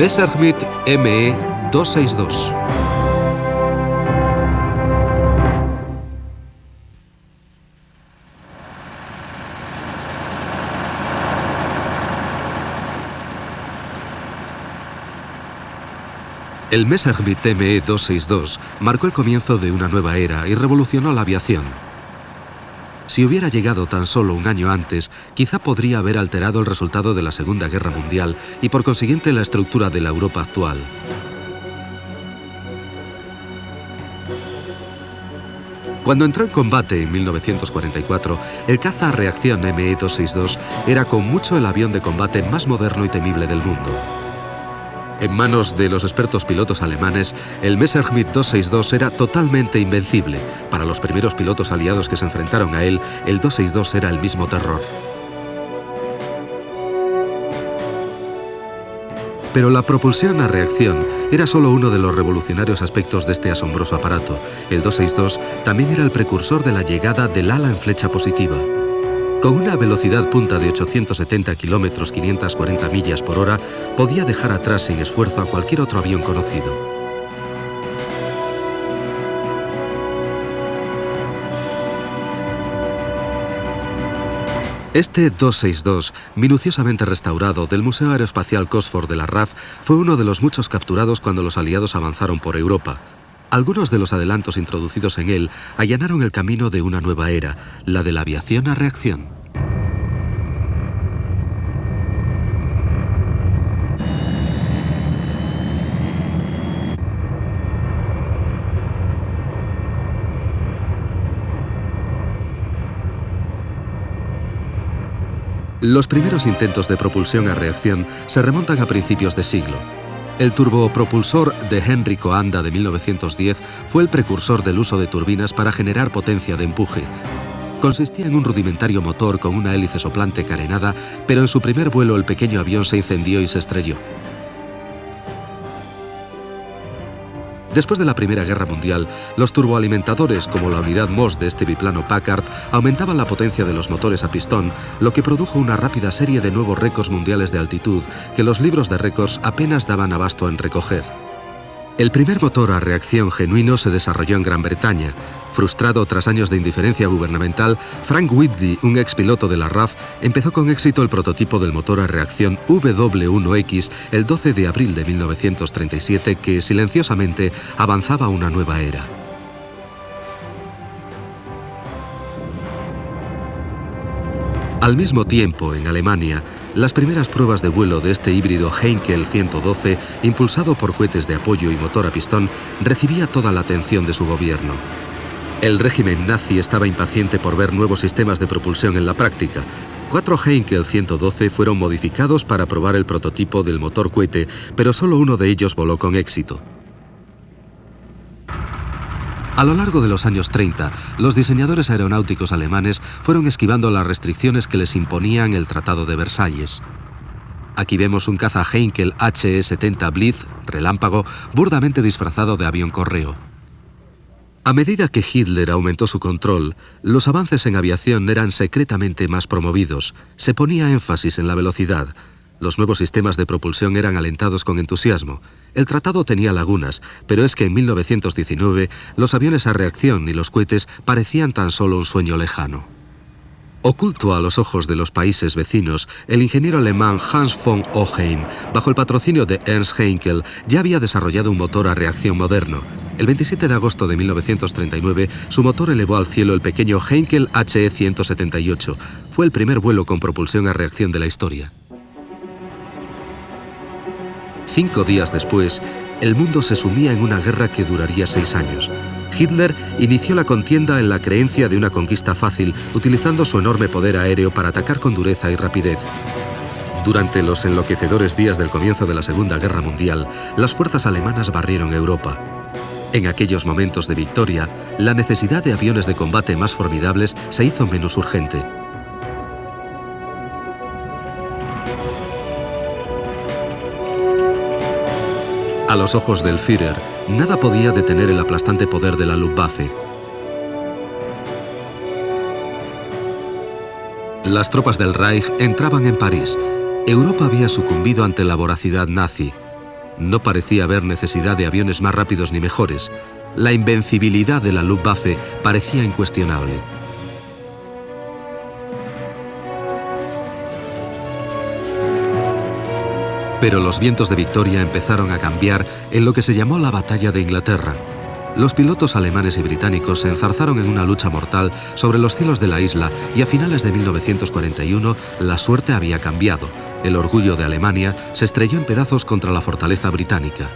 Messerschmitt ME 262. El Messerschmitt ME 262 marcó el comienzo de una nueva era y revolucionó la aviación. Si hubiera llegado tan solo un año antes, quizá podría haber alterado el resultado de la Segunda Guerra Mundial y por consiguiente la estructura de la Europa actual. Cuando entró en combate en 1944, el caza a reacción ME 262 era con mucho el avión de combate más moderno y temible del mundo. En manos de los expertos pilotos alemanes, el Messerschmitt 262 era totalmente invencible. Para los primeros pilotos aliados que se enfrentaron a él, el 262 era el mismo terror. Pero la propulsión a reacción era solo uno de los revolucionarios aspectos de este asombroso aparato. El 262 también era el precursor de la llegada del ala en flecha positiva. Con una velocidad punta de 870 km 540 millas por hora, podía dejar atrás sin esfuerzo a cualquier otro avión conocido. Este 262, minuciosamente restaurado del Museo Aeroespacial Cosford de la RAF, fue uno de los muchos capturados cuando los aliados avanzaron por Europa. Algunos de los adelantos introducidos en él allanaron el camino de una nueva era, la de la aviación a reacción. Los primeros intentos de propulsión a reacción se remontan a principios de siglo. El turbopropulsor de Henry Coanda de 1910 fue el precursor del uso de turbinas para generar potencia de empuje. Consistía en un rudimentario motor con una hélice soplante carenada, pero en su primer vuelo el pequeño avión se incendió y se estrelló. Después de la Primera Guerra Mundial, los turboalimentadores, como la unidad Moss de este biplano Packard, aumentaban la potencia de los motores a pistón, lo que produjo una rápida serie de nuevos récords mundiales de altitud que los libros de récords apenas daban abasto en recoger. El primer motor a reacción genuino se desarrolló en Gran Bretaña. Frustrado tras años de indiferencia gubernamental, Frank Whitley, un expiloto de la RAF, empezó con éxito el prototipo del motor a reacción W1X el 12 de abril de 1937, que silenciosamente avanzaba a una nueva era. Al mismo tiempo, en Alemania, las primeras pruebas de vuelo de este híbrido Heinkel 112, impulsado por cohetes de apoyo y motor a pistón, recibía toda la atención de su gobierno. El régimen nazi estaba impaciente por ver nuevos sistemas de propulsión en la práctica. 4 Heinkel 112 fueron modificados para probar el prototipo del motor cohete, pero solo uno de ellos voló con éxito. A lo largo de los años 30, los diseñadores aeronáuticos alemanes fueron esquivando las restricciones que les imponían el Tratado de Versalles. Aquí vemos un caza Heinkel HE-70 Blitz, relámpago, burdamente disfrazado de avión correo. A medida que Hitler aumentó su control, los avances en aviación eran secretamente más promovidos. Se ponía énfasis en la velocidad. Los nuevos sistemas de propulsión eran alentados con entusiasmo. El tratado tenía lagunas, pero es que en 1919 los aviones a reacción y los cohetes parecían tan solo un sueño lejano. Oculto a los ojos de los países vecinos, el ingeniero alemán Hans von Ohain, bajo el patrocinio de Ernst Heinkel, ya había desarrollado un motor a reacción moderno. El 27 de agosto de 1939, su motor elevó al cielo el pequeño Heinkel HE-178. Fue el primer vuelo con propulsión a reacción de la historia. 5 días después, el mundo se sumía en una guerra que duraría 6 años. Hitler inició la contienda en la creencia de una conquista fácil, utilizando su enorme poder aéreo para atacar con dureza y rapidez. Durante los enloquecedores días del comienzo de la Segunda Guerra Mundial, las fuerzas alemanas barrieron Europa. En aquellos momentos de victoria, la necesidad de aviones de combate más formidables se hizo menos urgente. A los ojos del Führer, nada podía detener el aplastante poder de la Luftwaffe. Las tropas del Reich entraban en París. Europa había sucumbido ante la voracidad nazi. No parecía haber necesidad de aviones más rápidos ni mejores. La invencibilidad de la Luftwaffe parecía incuestionable. Pero los vientos de victoria empezaron a cambiar en lo que se llamó la Batalla de Inglaterra. Los pilotos alemanes y británicos se enzarzaron en una lucha mortal sobre los cielos de la isla y a finales de 1941 la suerte había cambiado. El orgullo de Alemania se estrelló en pedazos contra la fortaleza británica.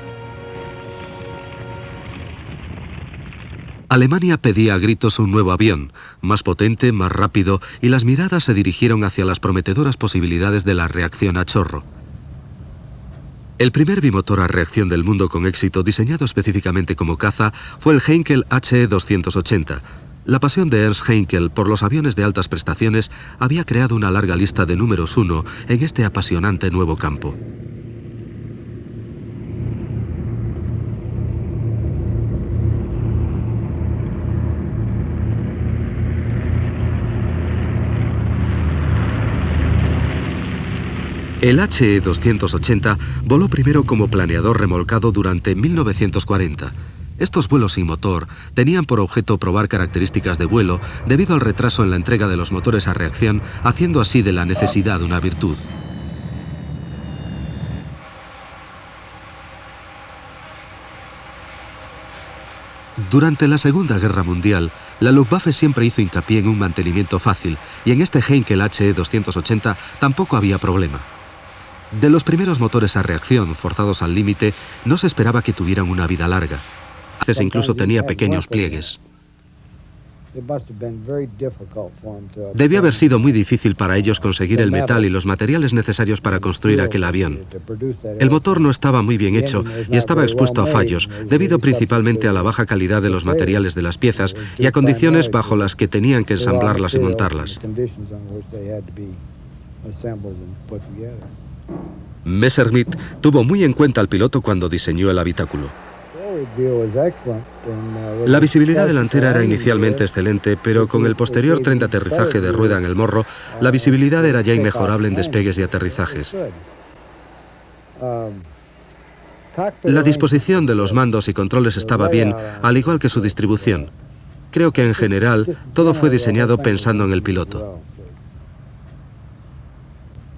Alemania pedía a gritos un nuevo avión, más potente, más rápido, y las miradas se dirigieron hacia las prometedoras posibilidades de la reacción a chorro. El primer bimotor a reacción del mundo con éxito, diseñado específicamente como caza, fue el Heinkel HE-280. La pasión de Ernst Heinkel por los aviones de altas prestaciones había creado una larga lista de números 1 en este apasionante nuevo campo. El HE-280 voló primero como planeador remolcado durante 1940. Estos vuelos sin motor tenían por objeto probar características de vuelo debido al retraso en la entrega de los motores a reacción, haciendo así de la necesidad una virtud. Durante la Segunda Guerra Mundial, la Luftwaffe siempre hizo hincapié en un mantenimiento fácil, y en este Heinkel HE-280 tampoco había problema. De los primeros motores a reacción, forzados al límite, no se esperaba que tuvieran una vida larga. A veces incluso tenía pequeños pliegues. Debió haber sido muy difícil para ellos conseguir el metal y los materiales necesarios para construir aquel avión. El motor no estaba muy bien hecho y estaba expuesto a fallos, debido principalmente a la baja calidad de los materiales de las piezas y a condiciones bajo las que tenían que ensamblarlas y montarlas. Messerschmitt tuvo muy en cuenta al piloto cuando diseñó el habitáculo. La visibilidad delantera era inicialmente excelente, pero con el posterior tren de aterrizaje de rueda en el morro, la visibilidad era ya inmejorable en despegues y aterrizajes. La disposición de los mandos y controles estaba bien, al igual que su distribución. Creo que en general todo fue diseñado pensando en el piloto.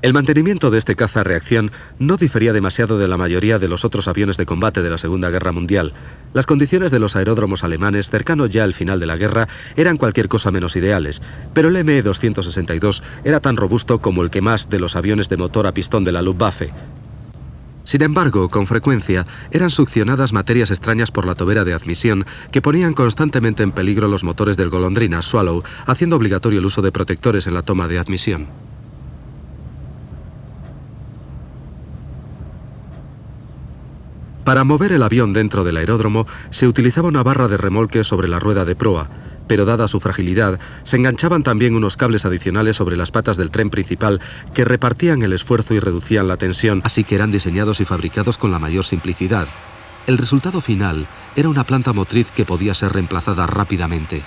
El mantenimiento de este caza a reacción no difería demasiado de la mayoría de los otros aviones de combate de la Segunda Guerra Mundial. Las condiciones de los aeródromos alemanes, cercanos ya al final de la guerra, eran cualquier cosa menos ideales, pero el ME-262 era tan robusto como el que más de los aviones de motor a pistón de la Luftwaffe. Sin embargo, con frecuencia, eran succionadas materias extrañas por la tobera de admisión que ponían constantemente en peligro los motores del Golondrina Swallow, haciendo obligatorio el uso de protectores en la toma de admisión. Para mover el avión dentro del aeródromo se utilizaba una barra de remolque sobre la rueda de proa, pero dada su fragilidad, se enganchaban también unos cables adicionales sobre las patas del tren principal que repartían el esfuerzo y reducían la tensión, así que eran diseñados y fabricados con la mayor simplicidad. El resultado final era una planta motriz que podía ser reemplazada rápidamente.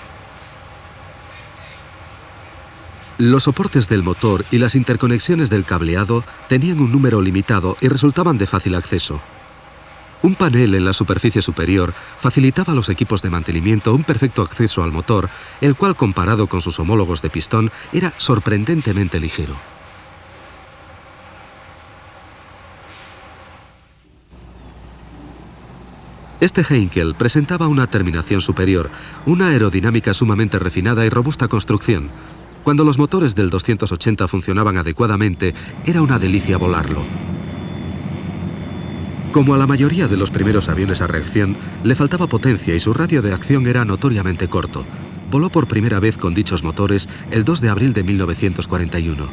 Los soportes del motor y las interconexiones del cableado tenían un número limitado y resultaban de fácil acceso. Un panel en la superficie superior facilitaba a los equipos de mantenimiento un perfecto acceso al motor, el cual, comparado con sus homólogos de pistón, era sorprendentemente ligero. Este Heinkel presentaba una terminación superior, una aerodinámica sumamente refinada y robusta construcción. Cuando los motores del 280 funcionaban adecuadamente, era una delicia volarlo. Como a la mayoría de los primeros aviones a reacción, le faltaba potencia y su radio de acción era notoriamente corto. Voló por primera vez con dichos motores el 2 de abril de 1941.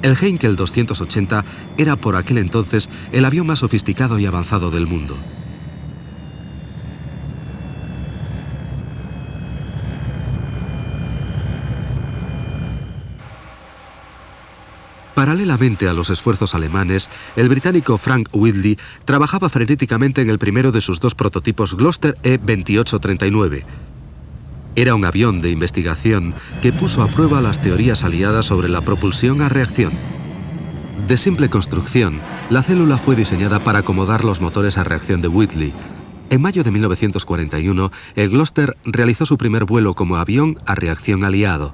El Heinkel 280 era por aquel entonces el avión más sofisticado y avanzado del mundo. Paralelamente a los esfuerzos alemanes, el británico Frank Whitley trabajaba frenéticamente en el primero de sus dos prototipos Gloster E-2839. Era un avión de investigación que puso a prueba las teorías aliadas sobre la propulsión a reacción. De simple construcción, la célula fue diseñada para acomodar los motores a reacción de Whitley. En mayo de 1941, el Gloster realizó su primer vuelo como avión a reacción aliado.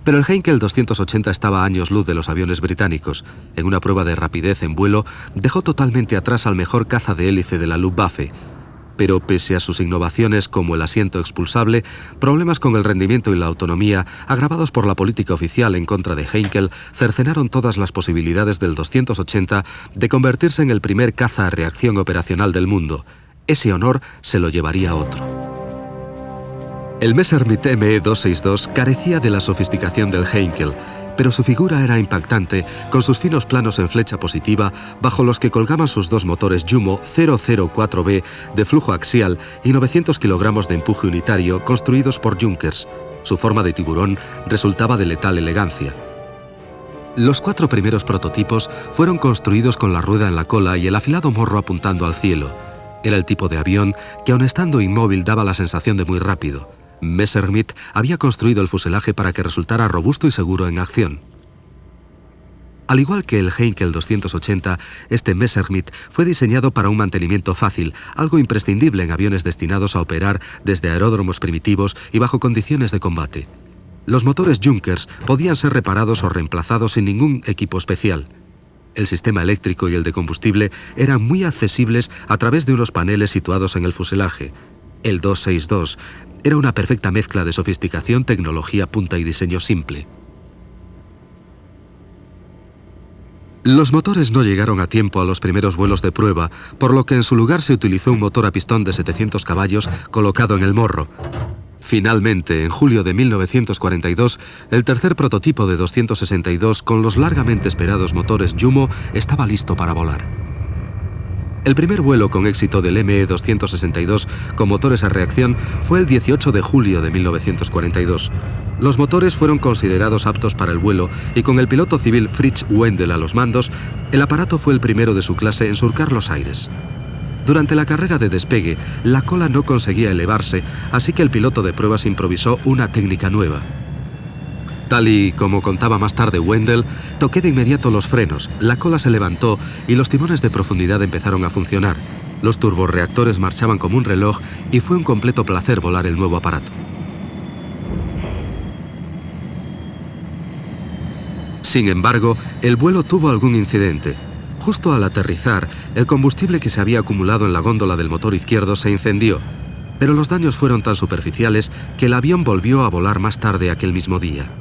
Pero el Heinkel 280 estaba a años luz de los aviones británicos. En una prueba de rapidez en vuelo, dejó totalmente atrás al mejor caza de hélice de la Luftwaffe. Pero pese a sus innovaciones como el asiento expulsable, problemas con el rendimiento y la autonomía, agravados por la política oficial en contra de Heinkel, cercenaron todas las posibilidades del 280 de convertirse en el primer caza a reacción operacional del mundo. Ese honor se lo llevaría otro. El Messerschmitt Me-262 carecía de la sofisticación del Heinkel, pero su figura era impactante, con sus finos planos en flecha positiva, bajo los que colgaban sus dos motores Jumo 004B de flujo axial y 900 kilogramos de empuje unitario construidos por Junkers. Su forma de tiburón resultaba de letal elegancia. Los 4 primeros prototipos fueron construidos con la rueda en la cola y el afilado morro apuntando al cielo. Era el tipo de avión que, aun estando inmóvil, daba la sensación de muy rápido. Messerschmitt había construido el fuselaje para que resultara robusto y seguro en acción. Al igual que el Heinkel 280, este Messerschmitt fue diseñado para un mantenimiento fácil, algo imprescindible en aviones destinados a operar desde aeródromos primitivos y bajo condiciones de combate. Los motores Junkers podían ser reparados o reemplazados sin ningún equipo especial. El sistema eléctrico y el de combustible eran muy accesibles a través de unos paneles situados en el fuselaje. El 262 era una perfecta mezcla de sofisticación, tecnología punta y diseño simple. Los motores no llegaron a tiempo a los primeros vuelos de prueba, por lo que en su lugar se utilizó un motor a pistón de 700 caballos colocado en el morro. Finalmente, en julio de 1942, el tercer prototipo de 262 con los largamente esperados motores Jumo estaba listo para volar. El primer vuelo con éxito del ME-262 con motores a reacción fue el 18 de julio de 1942. Los motores fueron considerados aptos para el vuelo y con el piloto civil Fritz Wendel a los mandos, el aparato fue el primero de su clase en surcar los aires. Durante la carrera de despegue, la cola no conseguía elevarse, así que el piloto de pruebas improvisó una técnica nueva. Tal y como contaba más tarde Wendel, toqué de inmediato los frenos, la cola se levantó y los timones de profundidad empezaron a funcionar. Los turborreactores marchaban como un reloj y fue un completo placer volar el nuevo aparato. Sin embargo, el vuelo tuvo algún incidente. Justo al aterrizar, el combustible que se había acumulado en la góndola del motor izquierdo se incendió, pero los daños fueron tan superficiales que el avión volvió a volar más tarde aquel mismo día.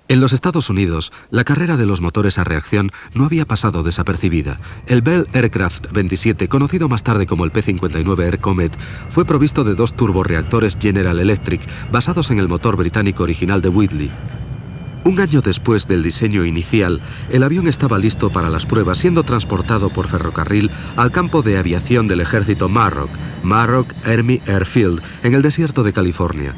En los Estados Unidos, la carrera de los motores a reacción no había pasado desapercibida. El Bell Aircraft 27, conocido más tarde como el P-59 Air Comet, fue provisto de 2 turborreactores General Electric, basados en el motor británico original de Whitley. Un año después del diseño inicial, el avión estaba listo para las pruebas, siendo transportado por ferrocarril al campo de aviación del ejército Marrock Army Airfield, en el desierto de California.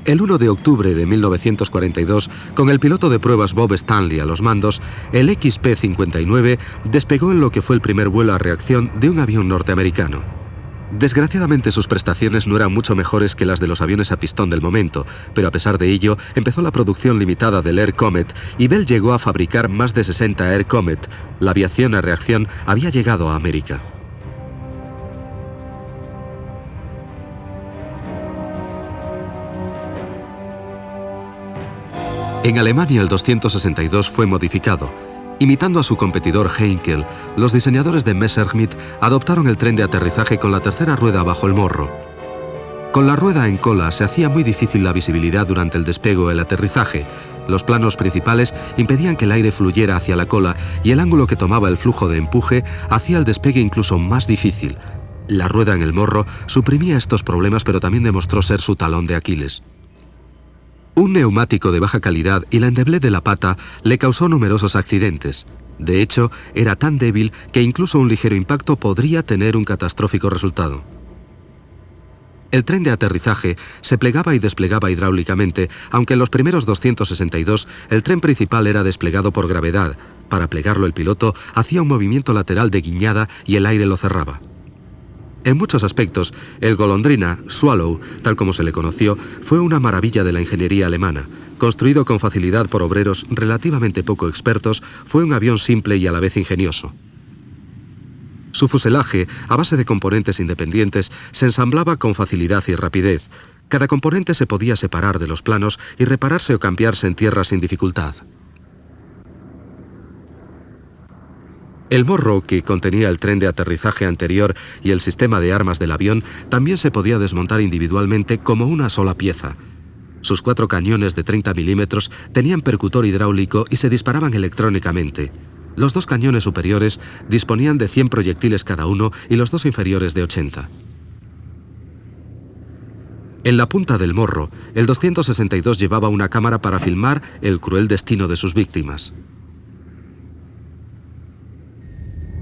El 1 de octubre de 1942, con el piloto de pruebas Bob Stanley a los mandos, el XP-59 despegó en lo que fue el primer vuelo a reacción de un avión norteamericano. Desgraciadamente sus prestaciones no eran mucho mejores que las de los aviones a pistón del momento, pero a pesar de ello empezó la producción limitada del Air Comet y Bell llegó a fabricar más de 60 Air Comet. La aviación a reacción había llegado a América. En Alemania el 262 fue modificado. Imitando a su competidor Heinkel, los diseñadores de Messerschmitt adoptaron el tren de aterrizaje con la tercera rueda bajo el morro. Con la rueda en cola se hacía muy difícil la visibilidad durante el despegue o el aterrizaje. Los planos principales impedían que el aire fluyera hacia la cola y el ángulo que tomaba el flujo de empuje hacía el despegue incluso más difícil. La rueda en el morro suprimía estos problemas, pero también demostró ser su talón de Aquiles. Un neumático de baja calidad y la endeblez de la pata le causó numerosos accidentes. De hecho, era tan débil que incluso un ligero impacto podría tener un catastrófico resultado. El tren de aterrizaje se plegaba y desplegaba hidráulicamente, aunque en los primeros 262 el tren principal era desplegado por gravedad. Para plegarlo el piloto hacía un movimiento lateral de guiñada y el aire lo cerraba. En muchos aspectos, el golondrina, Swallow, tal como se le conoció, fue una maravilla de la ingeniería alemana. Construido con facilidad por obreros relativamente poco expertos, fue un avión simple y a la vez ingenioso. Su fuselaje, a base de componentes independientes, se ensamblaba con facilidad y rapidez. Cada componente se podía separar de los planos y repararse o cambiarse en tierra sin dificultad. El morro, que contenía el tren de aterrizaje anterior y el sistema de armas del avión, también se podía desmontar individualmente como una sola pieza. Sus 4 cañones de 30 milímetros tenían percutor hidráulico y se disparaban electrónicamente. Los 2 cañones superiores disponían de 100 proyectiles cada uno y los 2 inferiores de 80. En la punta del morro, el 262 llevaba una cámara para filmar el cruel destino de sus víctimas.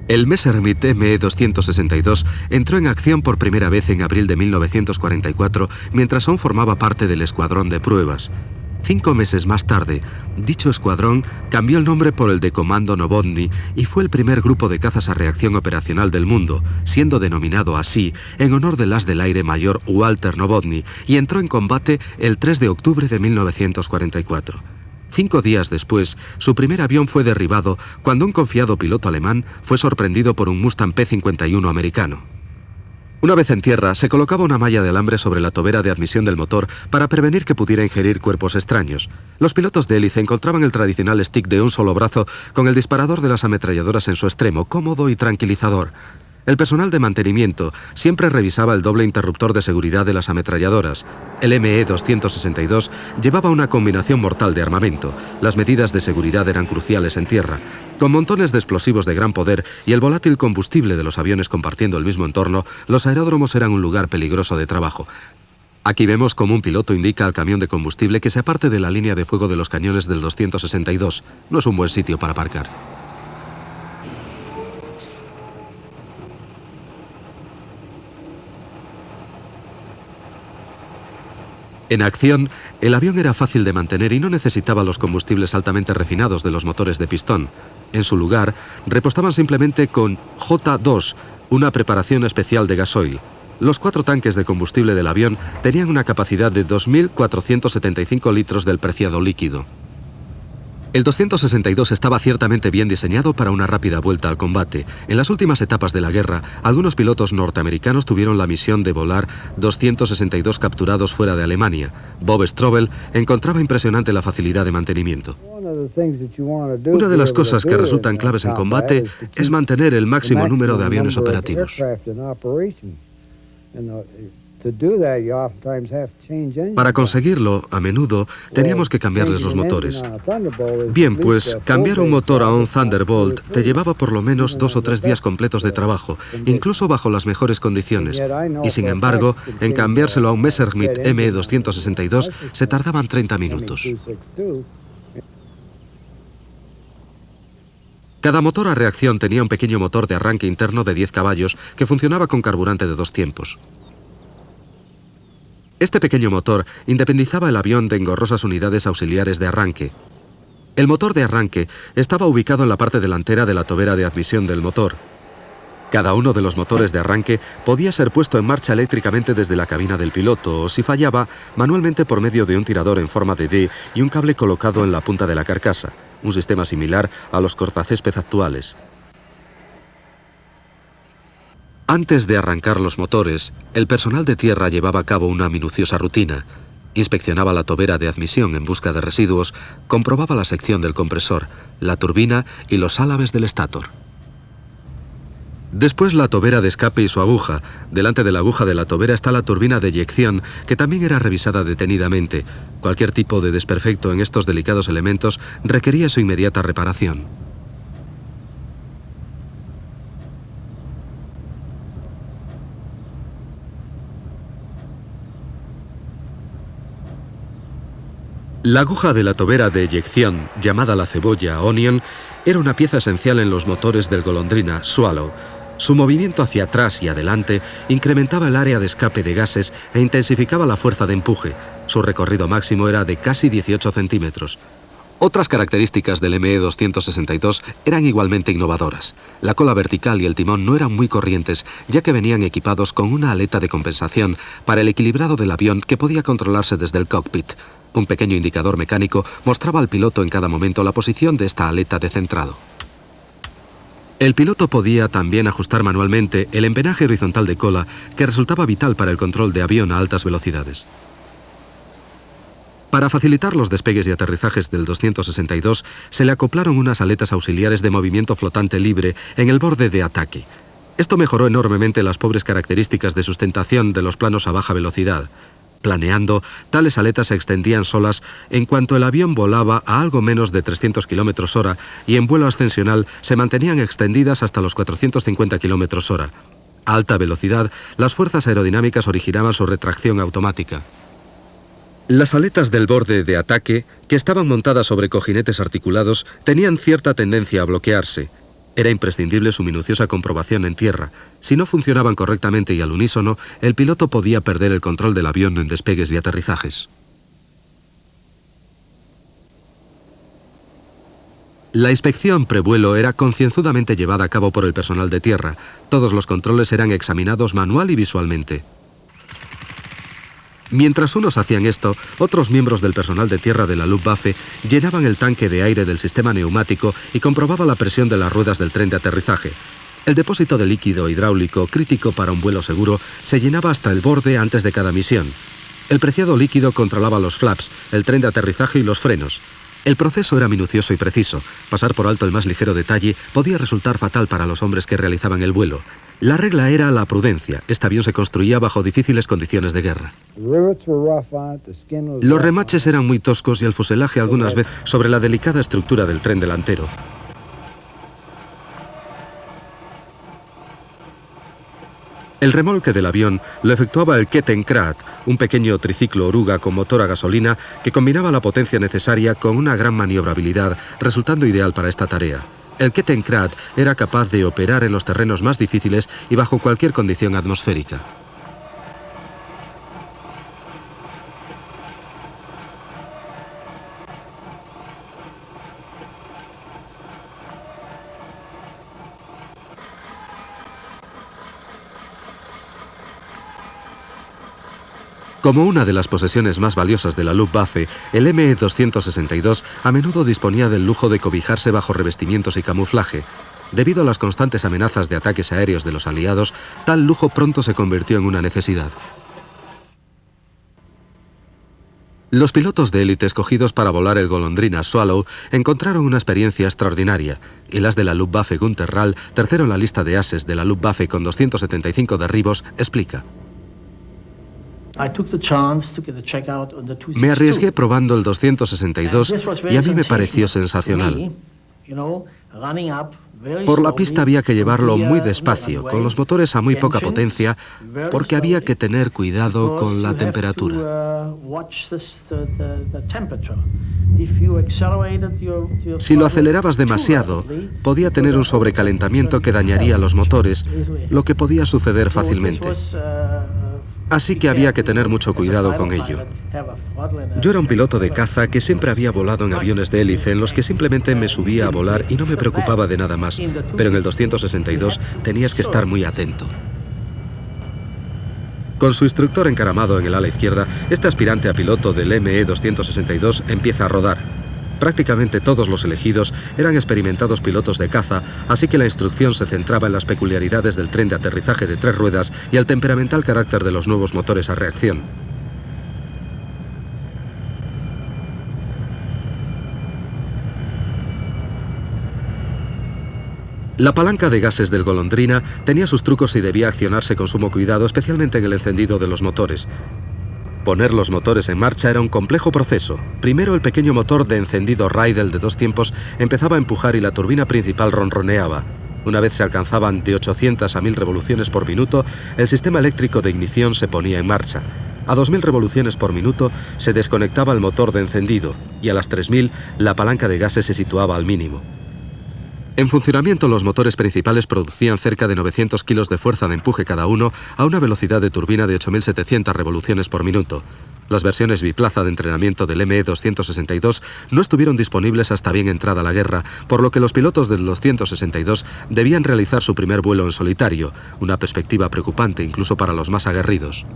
El Messerschmitt Me-262 entró en acción por primera vez en abril de 1944, mientras aún formaba parte del escuadrón de pruebas. 5 meses más tarde, dicho escuadrón cambió el nombre por el de Comando Novotny y fue el primer grupo de cazas a reacción operacional del mundo, siendo denominado así en honor del as del aire mayor Walter Novotny, y entró en combate el 3 de octubre de 1944. 5 días después, su primer avión fue derribado cuando un confiado piloto alemán fue sorprendido por un Mustang P-51 americano. Una vez en tierra, se colocaba una malla de alambre sobre la tobera de admisión del motor para prevenir que pudiera ingerir cuerpos extraños. Los pilotos de hélice encontraban el tradicional stick de un solo brazo con el disparador de las ametralladoras en su extremo, cómodo y tranquilizador. El personal de mantenimiento siempre revisaba el doble interruptor de seguridad de las ametralladoras. El Me-262 llevaba una combinación mortal de armamento. Las medidas de seguridad eran cruciales en tierra. Con montones de explosivos de gran poder y el volátil combustible de los aviones compartiendo el mismo entorno, los aeródromos eran un lugar peligroso de trabajo. Aquí vemos cómo un piloto indica al camión de combustible que se aparte de la línea de fuego de los cañones del 262. No es un buen sitio para aparcar. En acción, el avión era fácil de mantener y no necesitaba los combustibles altamente refinados de los motores de pistón. En su lugar, repostaban simplemente con J2, una preparación especial de gasoil. Los 4 tanques de combustible del avión tenían una capacidad de 2.475 litros del preciado líquido. El 262 estaba ciertamente bien diseñado para una rápida vuelta al combate. En las últimas etapas de la guerra, algunos pilotos norteamericanos tuvieron la misión de volar 262 capturados fuera de Alemania. Bob Strobel encontraba impresionante la facilidad de mantenimiento. Una de las cosas que resultan claves en combate es mantener el máximo número de aviones operativos. Para conseguirlo, a menudo, teníamos que cambiarles los motores. Bien, pues cambiar un motor a un Thunderbolt te llevaba por lo menos 2 o 3 días completos de trabajo, incluso bajo las mejores condiciones. Y sin embargo, en cambiárselo a un Messerschmitt Me-262 se tardaban 30 minutos. Cada motor a reacción tenía un pequeño motor de arranque interno de 10 caballos que funcionaba con carburante de 2 tiempos. Este pequeño motor independizaba el avión de engorrosas unidades auxiliares de arranque. El motor de arranque estaba ubicado en la parte delantera de la tobera de admisión del motor. Cada uno de los motores de arranque podía ser puesto en marcha eléctricamente desde la cabina del piloto o, si fallaba, manualmente por medio de un tirador en forma de D y un cable colocado en la punta de la carcasa, un sistema similar a los cortacésped actuales. Antes de arrancar los motores, el personal de tierra llevaba a cabo una minuciosa rutina. Inspeccionaba la tobera de admisión en busca de residuos, comprobaba la sección del compresor, la turbina y los álabes del estator. Después la tobera de escape y su aguja. Delante de la aguja de la tobera está la turbina de eyección, que también era revisada detenidamente. Cualquier tipo de desperfecto en estos delicados elementos requería su inmediata reparación. La aguja de la tobera de eyección, llamada la cebolla Onion, era una pieza esencial en los motores del golondrina Swallow. Su movimiento hacia atrás y adelante incrementaba el área de escape de gases e intensificaba la fuerza de empuje. Su recorrido máximo era de casi 18 centímetros. Otras características del ME-262 eran igualmente innovadoras. La cola vertical y el timón no eran muy corrientes, ya que venían equipados con una aleta de compensación para el equilibrado del avión que podía controlarse desde el cockpit. Un pequeño indicador mecánico mostraba al piloto en cada momento la posición de esta aleta de centrado. El piloto podía también ajustar manualmente el empenaje horizontal de cola, que resultaba vital para el control de avión a altas velocidades. Para facilitar los despegues y aterrizajes del 262, se le acoplaron unas aletas auxiliares de movimiento flotante libre en el borde de ataque. Esto mejoró enormemente las pobres características de sustentación de los planos a baja velocidad. Planeando, tales aletas se extendían solas en cuanto el avión volaba a algo menos de 300 km/h y en vuelo ascensional se mantenían extendidas hasta los 450 km/h. A alta velocidad, las fuerzas aerodinámicas originaban su retracción automática. Las aletas del borde de ataque, que estaban montadas sobre cojinetes articulados, tenían cierta tendencia a bloquearse. Era imprescindible su minuciosa comprobación en tierra. Si no funcionaban correctamente y al unísono, el piloto podía perder el control del avión en despegues y aterrizajes. La inspección prevuelo era concienzudamente llevada a cabo por el personal de tierra. Todos los controles eran examinados manual y visualmente. Mientras unos hacían esto, otros miembros del personal de tierra de la Luftwaffe llenaban el tanque de aire del sistema neumático y comprobaban la presión de las ruedas del tren de aterrizaje. El depósito de líquido hidráulico, crítico para un vuelo seguro, se llenaba hasta el borde antes de cada misión. El preciado líquido controlaba los flaps, el tren de aterrizaje y los frenos. El proceso era minucioso y preciso. Pasar por alto el más ligero detalle podía resultar fatal para los hombres que realizaban el vuelo. La regla era la prudencia. Este avión se construía bajo difíciles condiciones de guerra. Los remaches eran muy toscos y el fuselaje algunas veces sobre la delicada estructura del tren delantero. El remolque del avión lo efectuaba el Kettenkrad, un pequeño triciclo oruga con motor a gasolina que combinaba la potencia necesaria con una gran maniobrabilidad, resultando ideal para esta tarea. El Kettenkrad era capaz de operar en los terrenos más difíciles y bajo cualquier condición atmosférica. Como una de las posesiones más valiosas de la Luftwaffe, el ME-262 a menudo disponía del lujo de cobijarse bajo revestimientos y camuflaje. Debido a las constantes amenazas de ataques aéreos de los aliados, tal lujo pronto se convirtió en una necesidad. Los pilotos de élite escogidos para volar el golondrina Swallow encontraron una experiencia extraordinaria, y las de la Luftwaffe Günter Rall, tercero en la lista de ases de la Luftwaffe con 275 derribos, explica. Me arriesgué probando el 262 y a mí me pareció sensacional. Por la pista había que llevarlo muy despacio, con los motores a muy poca potencia, porque había que tener cuidado con la temperatura. Si lo acelerabas demasiado, podía tener un sobrecalentamiento que dañaría los motores, lo que podía suceder fácilmente. Así que había que tener mucho cuidado con ello. Yo era un piloto de caza que siempre había volado en aviones de hélice en los que simplemente me subía a volar y no me preocupaba de nada más, pero en el 262 tenías que estar muy atento. Con su instructor encaramado en el ala izquierda, este aspirante a piloto del ME-262 empieza a rodar. Prácticamente todos los elegidos eran experimentados pilotos de caza, así que la instrucción se centraba en las peculiaridades del tren de aterrizaje de 3 ruedas y el temperamental carácter de los nuevos motores a reacción. La palanca de gases del Golondrina tenía sus trucos y debía accionarse con sumo cuidado, especialmente en el encendido de los motores. Poner los motores en marcha era un complejo proceso. Primero, el pequeño motor de encendido Rydell de 2 tiempos empezaba a empujar y la turbina principal ronroneaba. Una vez se alcanzaban de 800 a 1000 revoluciones por minuto, el sistema eléctrico de ignición se ponía en marcha. A 2000 revoluciones por minuto se desconectaba el motor de encendido y a las 3000 la palanca de gases se situaba al mínimo. En funcionamiento, los motores principales producían cerca de 900 kilos de fuerza de empuje cada uno a una velocidad de turbina de 8700 revoluciones por minuto. Las versiones biplaza de entrenamiento del ME-262 no estuvieron disponibles hasta bien entrada la guerra, por lo que los pilotos del 262 debían realizar su primer vuelo en solitario, una perspectiva preocupante incluso para los más aguerridos.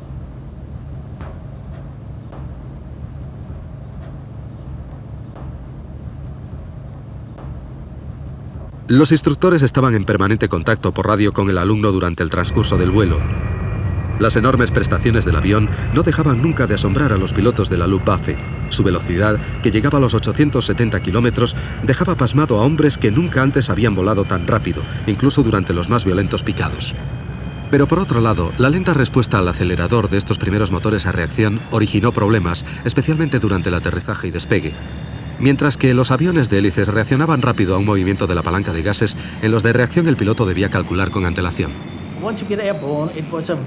Los instructores estaban en permanente contacto por radio con el alumno durante el transcurso del vuelo. Las enormes prestaciones del avión no dejaban nunca de asombrar a los pilotos de la Luftwaffe. Su velocidad, que llegaba a los 870 kilómetros, dejaba pasmado a hombres que nunca antes habían volado tan rápido, incluso durante los más violentos picados. Pero por otro lado, la lenta respuesta al acelerador de estos primeros motores a reacción originó problemas, especialmente durante el aterrizaje y despegue. Mientras que los aviones de hélices reaccionaban rápido a un movimiento de la palanca de gases, en los de reacción el piloto debía calcular con antelación.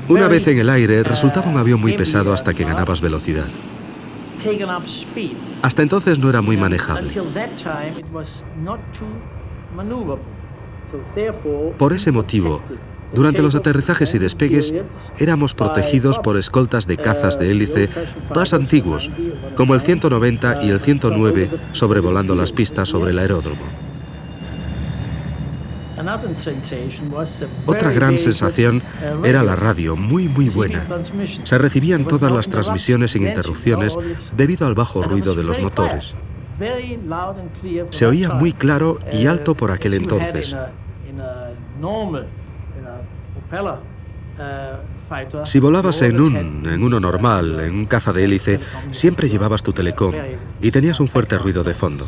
Una vez en el aire, resultaba un avión muy pesado hasta que ganabas velocidad. Hasta entonces no era muy manejable. Por ese motivo, durante los aterrizajes y despegues, éramos protegidos por escoltas de cazas de hélice más antiguos, como el 190 y el 109, sobrevolando las pistas sobre el aeródromo. Otra gran sensación era la radio, muy buena. Se recibían todas las transmisiones sin interrupciones debido al bajo ruido de los motores. Se oía muy claro y alto por aquel entonces. Si volabas en uno normal, en un caza de hélice, siempre llevabas tu telecom y tenías un fuerte ruido de fondo.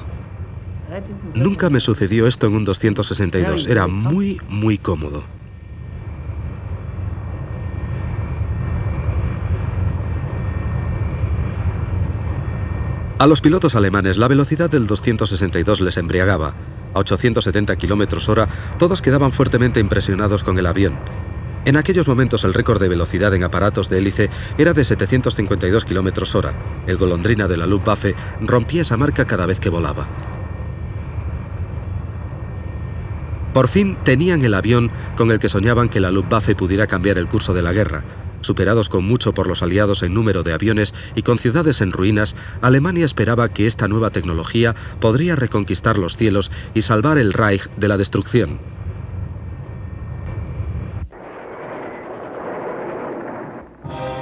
Nunca me sucedió esto en un 262, era muy cómodo. A los pilotos alemanes la velocidad del 262 les embriagaba. A 870 km/h todos quedaban fuertemente impresionados con el avión. En aquellos momentos el récord de velocidad en aparatos de hélice era de 752 km/h. El Golondrina de la Luftwaffe rompía esa marca cada vez que volaba. Por fin tenían el avión con el que soñaban que la Luftwaffe pudiera cambiar el curso de la guerra. Superados con mucho por los aliados en número de aviones y con ciudades en ruinas, Alemania esperaba que esta nueva tecnología podría reconquistar los cielos y salvar el Reich de la destrucción.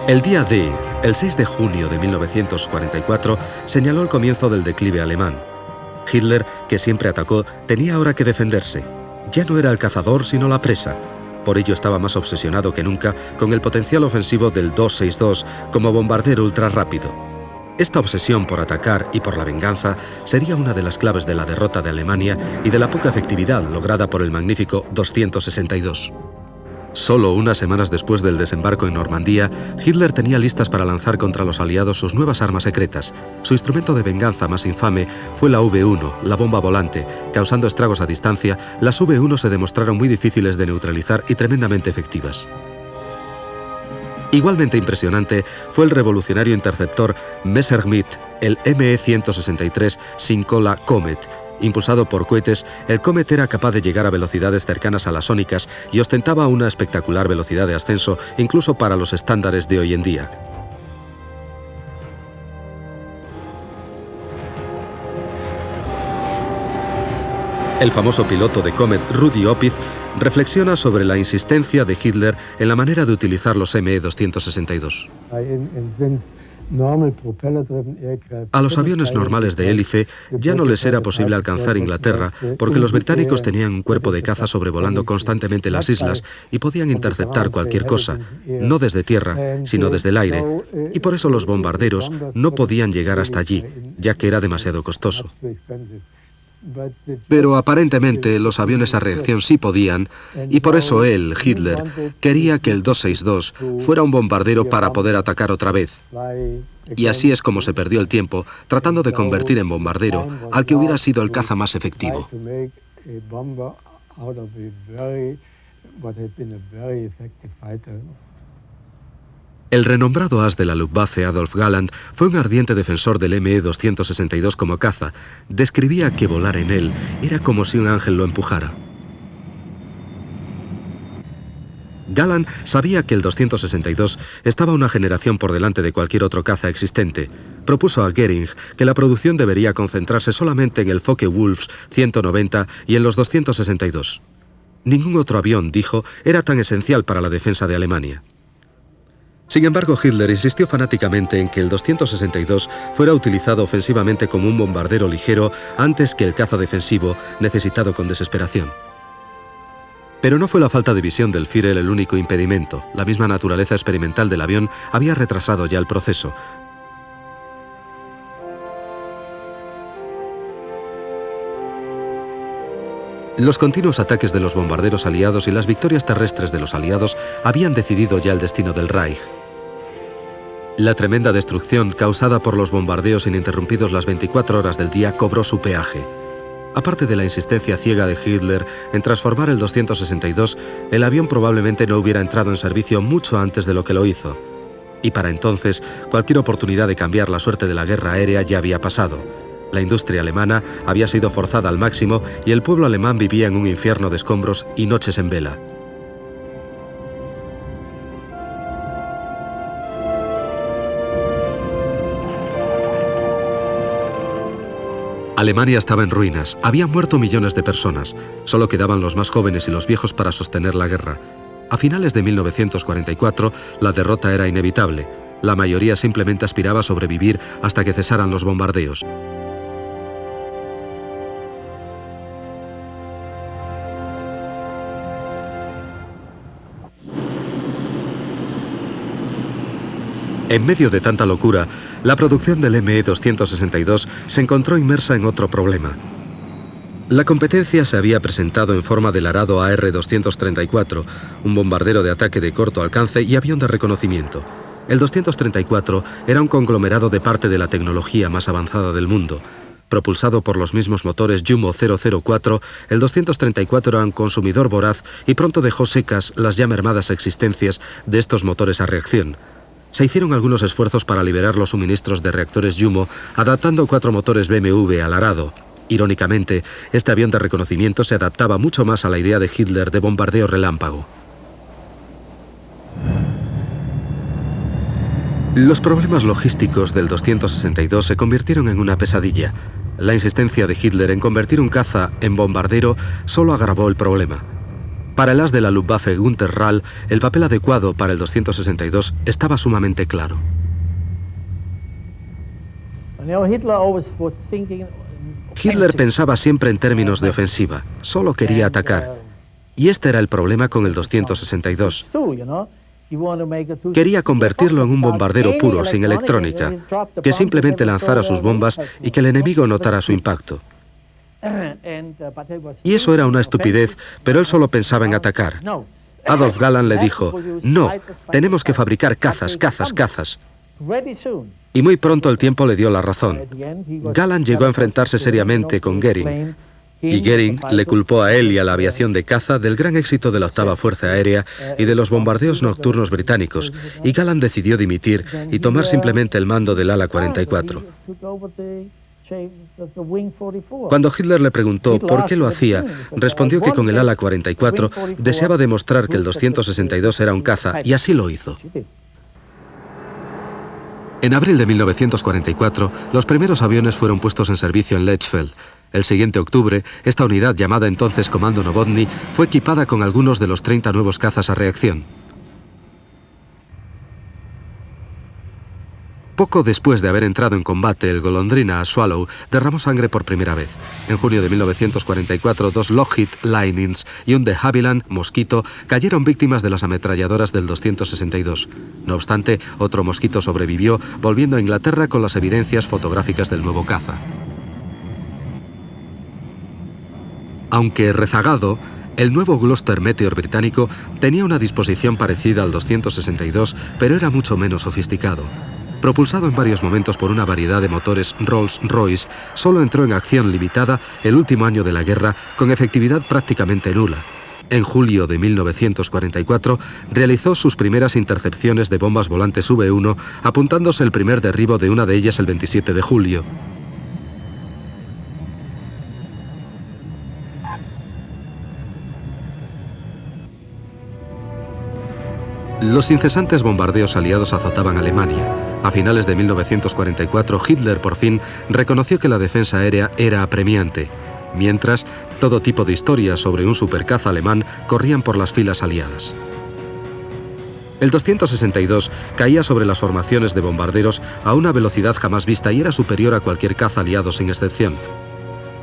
El día D, el 6 de junio de 1944, señaló el comienzo del declive alemán. Hitler, que siempre atacó, tenía ahora que defenderse. Ya no era el cazador, sino la presa. Por ello estaba más obsesionado que nunca con el potencial ofensivo del 262 como bombardero ultrarrápido. Esta obsesión por atacar y por la venganza sería una de las claves de la derrota de Alemania y de la poca efectividad lograda por el magnífico 262. Solo unas semanas después del desembarco en Normandía, Hitler tenía listas para lanzar contra los aliados sus nuevas armas secretas. Su instrumento de venganza más infame fue la V1, la bomba volante. Causando estragos a distancia, las V1 se demostraron muy difíciles de neutralizar y tremendamente efectivas. Igualmente impresionante fue el revolucionario interceptor Messerschmitt, el ME-163 sin cola Comet. Impulsado por cohetes, el Comet era capaz de llegar a velocidades cercanas a las sónicas y ostentaba una espectacular velocidad de ascenso incluso para los estándares de hoy en día. El famoso piloto de Comet, Rudi Opitz, reflexiona sobre la insistencia de Hitler en la manera de utilizar los ME-262. A los aviones normales de hélice ya no les era posible alcanzar Inglaterra porque los británicos tenían un cuerpo de caza sobrevolando constantemente las islas y podían interceptar cualquier cosa, no desde tierra, sino desde el aire, y por eso los bombarderos no podían llegar hasta allí, ya que era demasiado costoso. Pero aparentemente los aviones a reacción sí podían, y por eso él, Hitler, quería que el 262 fuera un bombardero para poder atacar otra vez. Y así es como se perdió el tiempo tratando de convertir en bombardero al que hubiera sido el caza más efectivo. El renombrado as de la Luftwaffe, Adolf Galland, fue un ardiente defensor del ME-262 como caza. Describía que volar en él era como si un ángel lo empujara. Galland sabía que el 262 estaba una generación por delante de cualquier otro caza existente. Propuso a Goering que la producción debería concentrarse solamente en el Focke-Wulf 190 y en los 262. Ningún otro avión, dijo, era tan esencial para la defensa de Alemania. Sin embargo, Hitler insistió fanáticamente en que el 262 fuera utilizado ofensivamente como un bombardero ligero antes que el caza defensivo necesitado con desesperación. Pero no fue la falta de visión del Führer el único impedimento. La misma naturaleza experimental del avión había retrasado ya el proceso. Los continuos ataques de los bombarderos aliados y las victorias terrestres de los aliados habían decidido ya el destino del Reich. La tremenda destrucción causada por los bombardeos ininterrumpidos las 24 horas del día cobró su peaje. Aparte de la insistencia ciega de Hitler en transformar el 262, el avión probablemente no hubiera entrado en servicio mucho antes de lo que lo hizo. Y para entonces, cualquier oportunidad de cambiar la suerte de la guerra aérea ya había pasado. La industria alemana había sido forzada al máximo y el pueblo alemán vivía en un infierno de escombros y noches en vela. Alemania estaba en ruinas, habían muerto millones de personas, solo quedaban los más jóvenes y los viejos para sostener la guerra. A finales de 1944, la derrota era inevitable. La mayoría simplemente aspiraba a sobrevivir hasta que cesaran los bombardeos. En medio de tanta locura, la producción del ME-262 se encontró inmersa en otro problema. La competencia se había presentado en forma del arado AR-234, un bombardero de ataque de corto alcance y avión de reconocimiento. El 234 era un conglomerado de parte de la tecnología más avanzada del mundo. Propulsado por los mismos motores Jumo 004, el 234 era un consumidor voraz y pronto dejó secas las ya mermadas existencias de estos motores a reacción. Se hicieron algunos esfuerzos para liberar los suministros de reactores Jumo, adaptando 4 motores BMW al arado. Irónicamente, este avión de reconocimiento se adaptaba mucho más a la idea de Hitler de bombardeo relámpago. Los problemas logísticos del 262 se convirtieron en una pesadilla. La insistencia de Hitler en convertir un caza en bombardero solo agravó el problema. Para el as de la Luftwaffe Günter Rall, el papel adecuado para el 262 estaba sumamente claro. Hitler pensaba siempre en términos de ofensiva, solo quería atacar. Y este era el problema con el 262. Quería convertirlo en un bombardero puro, sin electrónica, que simplemente lanzara sus bombas y que el enemigo notara su impacto. Y eso era una estupidez, pero él solo pensaba en atacar. Adolf Galland le dijo, no, tenemos que fabricar cazas. Y muy pronto el tiempo le dio la razón. Galland llegó a enfrentarse seriamente con Goering, y Goering le culpó a él y a la aviación de caza del gran éxito de la octava Fuerza Aérea y de los bombardeos nocturnos británicos, y Galland decidió dimitir y tomar simplemente el mando del ala 44. Cuando Hitler le preguntó por qué lo hacía, respondió que con el ala 44 deseaba demostrar que el 262 era un caza, y así lo hizo. En abril de 1944, los primeros aviones fueron puestos en servicio en Lechfeld. El siguiente octubre, esta unidad, llamada entonces Comando Novotny, fue equipada con algunos de los 30 nuevos cazas a reacción. Poco después de haber entrado en combate, el golondrina Swallow derramó sangre por primera vez. En junio de 1944, 2 Lockheed Linings y un de Havilland, Mosquito, cayeron víctimas de las ametralladoras del 262. No obstante, otro Mosquito sobrevivió, volviendo a Inglaterra con las evidencias fotográficas del nuevo caza. Aunque rezagado, el nuevo Gloster Meteor británico tenía una disposición parecida al 262, pero era mucho menos sofisticado. Propulsado en varios momentos por una variedad de motores Rolls-Royce, solo entró en acción limitada el último año de la guerra, con efectividad prácticamente nula. En julio de 1944 realizó sus primeras intercepciones de bombas volantes V1, apuntándose el primer derribo de una de ellas el 27 de julio. Los incesantes bombardeos aliados azotaban Alemania. A finales de 1944, Hitler por fin reconoció que la defensa aérea era apremiante. Mientras, todo tipo de historias sobre un supercaza alemán corrían por las filas aliadas. El 262 caía sobre las formaciones de bombarderos a una velocidad jamás vista y era superior a cualquier caza aliado sin excepción.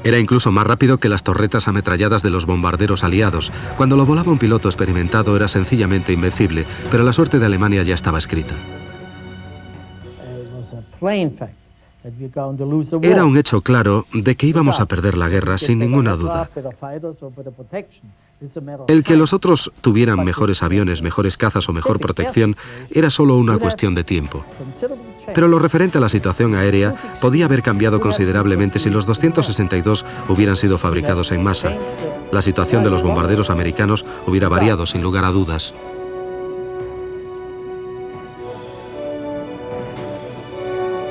Era incluso más rápido que las torretas ametralladas de los bombarderos aliados. Cuando lo volaba un piloto experimentado era sencillamente invencible, pero la suerte de Alemania ya estaba escrita. Era un hecho claro de que íbamos a perder la guerra sin ninguna duda. El que los otros tuvieran mejores aviones, mejores cazas o mejor protección era solo una cuestión de tiempo. Pero lo referente a la situación aérea podía haber cambiado considerablemente si los 262 hubieran sido fabricados en masa. La situación de los bombarderos americanos hubiera variado sin lugar a dudas.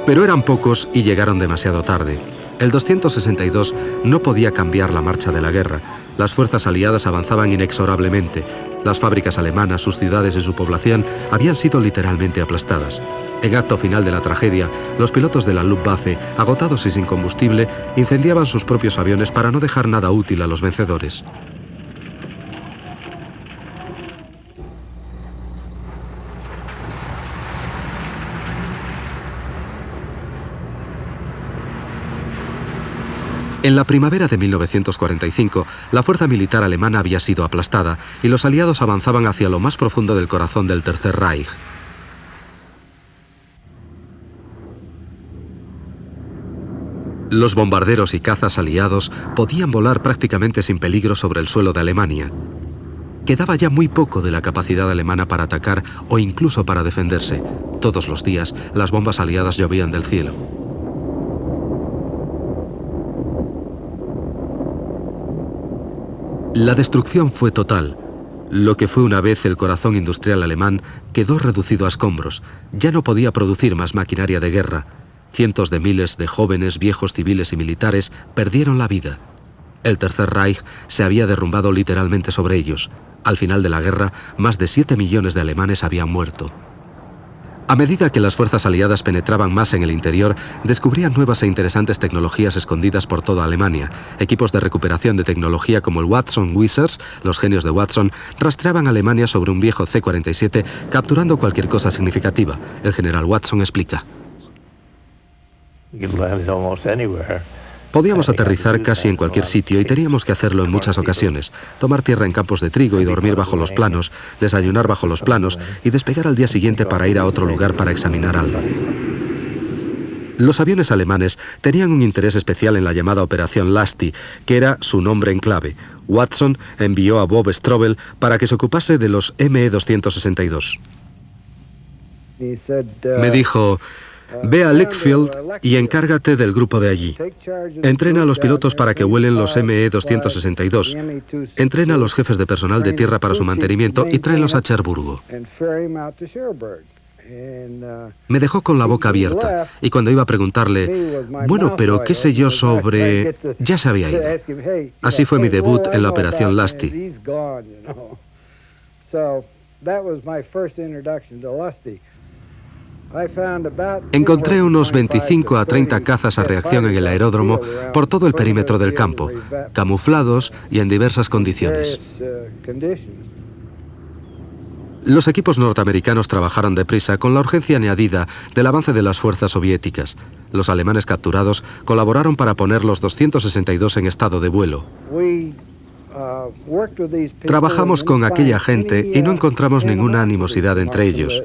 Pero eran pocos y llegaron demasiado tarde. El 262 no podía cambiar la marcha de la guerra. Las fuerzas aliadas avanzaban inexorablemente. Las fábricas alemanas, sus ciudades y su población habían sido literalmente aplastadas. En acto final de la tragedia, los pilotos de la Luftwaffe, agotados y sin combustible, incendiaban sus propios aviones para no dejar nada útil a los vencedores. En la primavera de 1945, la fuerza militar alemana había sido aplastada y los aliados avanzaban hacia lo más profundo del corazón del Tercer Reich. Los bombarderos y cazas aliados podían volar prácticamente sin peligro sobre el suelo de Alemania. Quedaba ya muy poco de la capacidad alemana para atacar o incluso para defenderse. Todos los días, las bombas aliadas llovían del cielo. La destrucción fue total. Lo que fue una vez el corazón industrial alemán quedó reducido a escombros. Ya no podía producir más maquinaria de guerra. Cientos de miles de jóvenes, viejos, civiles y militares perdieron la vida. El Tercer Reich se había derrumbado literalmente sobre ellos. Al final de la guerra, más de 7 millones de alemanes habían muerto. A medida que las fuerzas aliadas penetraban más en el interior, descubrían nuevas e interesantes tecnologías escondidas por toda Alemania. Equipos de recuperación de tecnología como el Watson Wizards, los genios de Watson, rastreaban a Alemania sobre un viejo C-47, capturando cualquier cosa significativa. El general Watson explica: podíamos aterrizar casi en cualquier sitio y teníamos que hacerlo en muchas ocasiones. Tomar tierra en campos de trigo y dormir bajo los planos, desayunar bajo los planos y despegar al día siguiente para ir a otro lugar para examinar algo. Los aviones alemanes tenían un interés especial en la llamada Operación Lasty, que era su nombre en clave. Watson envió a Bob Strobel para que se ocupase de los ME-262. Me dijo: ve a Lichfield y encárgate del grupo de allí. Entrena a los pilotos para que vuelen los ME-262. Entrena a los jefes de personal de tierra para su mantenimiento y tráelos a Cherburgo. Me dejó con la boca abierta y cuando iba a preguntarle: bueno, pero ¿qué sé yo sobre...? Ya se había ido. Así fue mi debut en la Operación Lasty. Encontré unos 25 a 30 cazas a reacción en el aeródromo por todo el perímetro del campo, camuflados y en diversas condiciones. Los equipos norteamericanos trabajaron deprisa con la urgencia añadida del avance de las fuerzas soviéticas. Los alemanes capturados colaboraron para poner los 262 en estado de vuelo. Trabajamos con aquella gente y no encontramos ninguna animosidad entre ellos.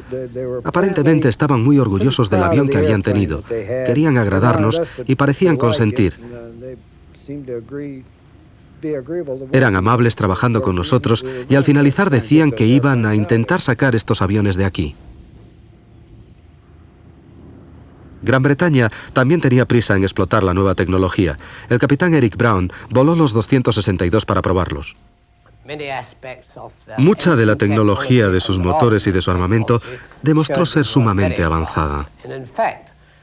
Aparentemente estaban muy orgullosos del avión que habían tenido. Querían agradarnos y parecían consentir. Eran amables trabajando con nosotros y al finalizar decían que iban a intentar sacar estos aviones de aquí. Gran Bretaña también tenía prisa en explotar la nueva tecnología. El capitán Eric Brown voló los 262 para probarlos. Mucha de la tecnología de sus motores y de su armamento demostró ser sumamente avanzada.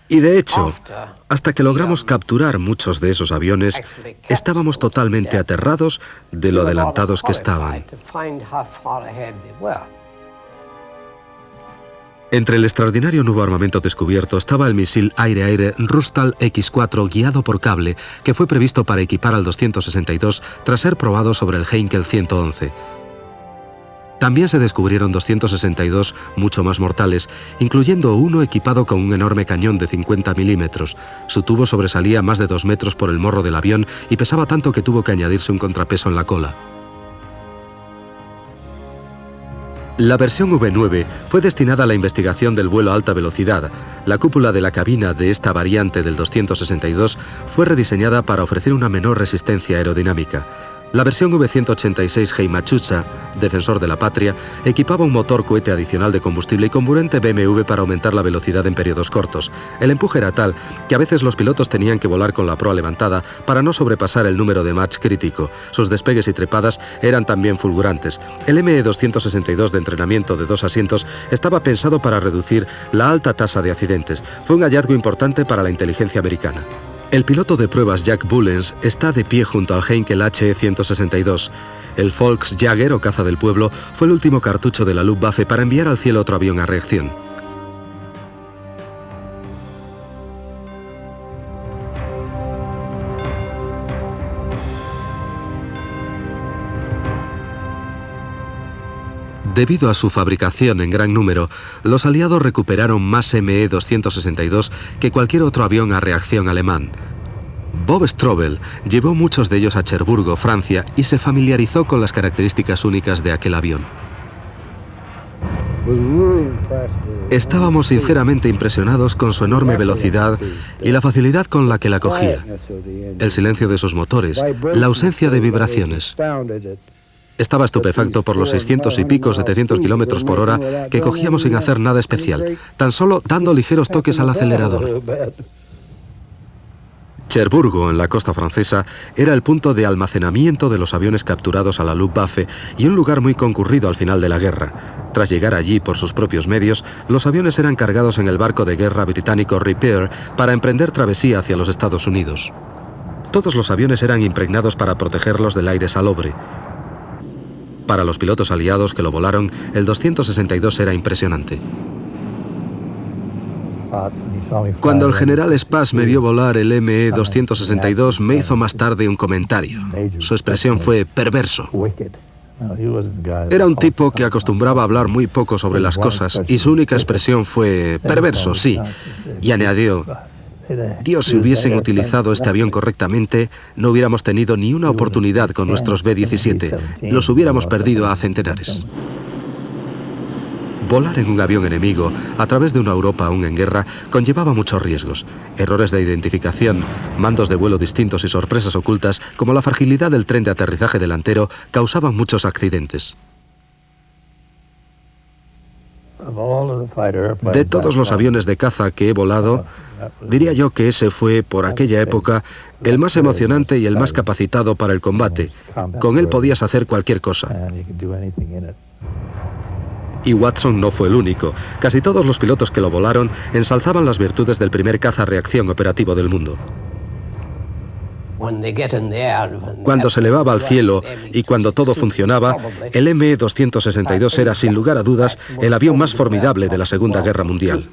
Y de hecho, hasta que logramos capturar muchos de esos aviones, estábamos totalmente aterrados de lo adelantados que estaban. Entre el extraordinario nuevo armamento descubierto estaba el misil aire-aire Rustal X-4 guiado por cable, que fue previsto para equipar al 262 tras ser probado sobre el Heinkel 111. También se descubrieron 262 mucho más mortales, incluyendo uno equipado con un enorme cañón de 50 milímetros. Su tubo sobresalía más de 2 metros por el morro del avión y pesaba tanto que tuvo que añadirse un contrapeso en la cola. La versión V9 fue destinada a la investigación del vuelo a alta velocidad. La cúpula de la cabina de esta variante del 262 fue rediseñada para ofrecer una menor resistencia aerodinámica. La versión V186 Heimachusa, defensor de la patria, equipaba un motor cohete adicional de combustible y comburente BMW para aumentar la velocidad en periodos cortos. El empuje era tal que a veces los pilotos tenían que volar con la proa levantada para no sobrepasar el número de Mach crítico. Sus despegues y trepadas eran también fulgurantes. El ME-262 de entrenamiento de 2 asientos estaba pensado para reducir la alta tasa de accidentes. Fue un hallazgo importante para la inteligencia americana. El piloto de pruebas Jack Bullens está de pie junto al Heinkel HE-162. El Volksjäger o caza del pueblo fue el último cartucho de la Luftwaffe para enviar al cielo otro avión a reacción. Debido a su fabricación en gran número, los aliados recuperaron más ME-262 que cualquier otro avión a reacción alemán. Bob Strobel llevó muchos de ellos a Cherburgo, Francia, y se familiarizó con las características únicas de aquel avión. Estábamos sinceramente impresionados con su enorme velocidad y la facilidad con la que la cogía, el silencio de sus motores, la ausencia de vibraciones. Estaba estupefacto por los 600 y pico, 700 kilómetros por hora que cogíamos sin hacer nada especial, tan solo dando ligeros toques al acelerador. Cherburgo, en la costa francesa, era el punto de almacenamiento de los aviones capturados a la Luftwaffe y un lugar muy concurrido al final de la guerra. Tras llegar allí por sus propios medios, los aviones eran cargados en el barco de guerra británico Repair para emprender travesía hacia los Estados Unidos. Todos los aviones eran impregnados para protegerlos del aire salobre. Para los pilotos aliados que lo volaron, el 262 era impresionante. Cuando el general Spass me vio volar el ME-262, me hizo más tarde un comentario. Su expresión fue perverso. Era un tipo que acostumbraba a hablar muy poco sobre las cosas y su única expresión fue perverso, sí. Y añadió: Dios, si hubiesen utilizado este avión correctamente, no hubiéramos tenido ni una oportunidad con nuestros B-17. Los hubiéramos perdido a centenares. Volar en un avión enemigo, a través de una Europa aún en guerra, conllevaba muchos riesgos. Errores de identificación, mandos de vuelo distintos y sorpresas ocultas, como la fragilidad del tren de aterrizaje delantero, causaban muchos accidentes. De todos los aviones de caza que he volado, diría yo que ese fue, por aquella época, el más emocionante y el más capacitado para el combate. Con él podías hacer cualquier cosa. Y Watson no fue el único. Casi todos los pilotos que lo volaron ensalzaban las virtudes del primer caza reacción operativo del mundo. Cuando se elevaba al cielo y cuando todo funcionaba, el ME-262 era, sin lugar a dudas, el avión más formidable de la Segunda Guerra Mundial.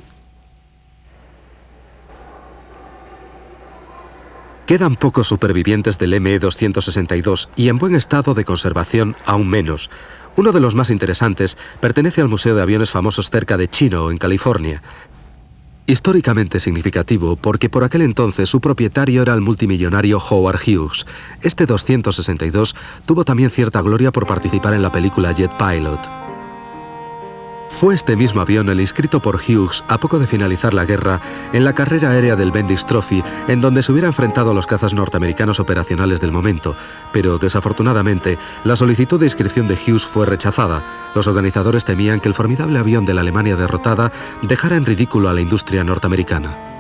Quedan pocos supervivientes del ME-262 y en buen estado de conservación aún menos. Uno de los más interesantes pertenece al Museo de Aviones Famosos cerca de Chino, en California. Históricamente significativo porque por aquel entonces su propietario era el multimillonario Howard Hughes. Este 262 tuvo también cierta gloria por participar en la película Jet Pilot. Fue este mismo avión el inscrito por Hughes a poco de finalizar la guerra en la carrera aérea del Bendix Trophy, en donde se hubiera enfrentado a los cazas norteamericanos operacionales del momento, pero desafortunadamente la solicitud de inscripción de Hughes fue rechazada. Los organizadores temían que el formidable avión de la Alemania derrotada dejara en ridículo a la industria norteamericana.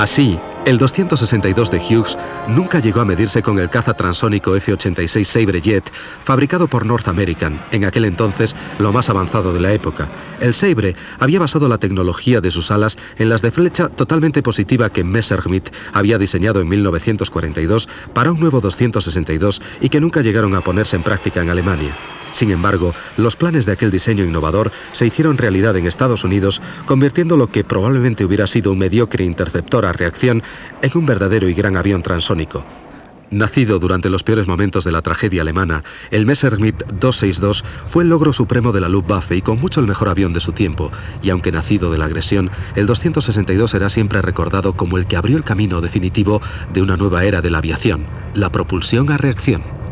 Así, el 262 de Hughes nunca llegó a medirse con el caza transónico F-86 Sabre Jet, fabricado por North American, en aquel entonces lo más avanzado de la época. El Sabre había basado la tecnología de sus alas en las de flecha totalmente positiva que Messerschmitt había diseñado en 1942 para un nuevo 262 y que nunca llegaron a ponerse en práctica en Alemania. Sin embargo, los planes de aquel diseño innovador se hicieron realidad en Estados Unidos, convirtiendo lo que probablemente hubiera sido un mediocre interceptor a reacción en un verdadero y gran avión transónico. Nacido durante los peores momentos de la tragedia alemana, el Messerschmitt 262 fue el logro supremo de la Luftwaffe y con mucho el mejor avión de su tiempo, y aunque nacido de la agresión, el 262 será siempre recordado como el que abrió el camino definitivo de una nueva era de la aviación, la propulsión a reacción.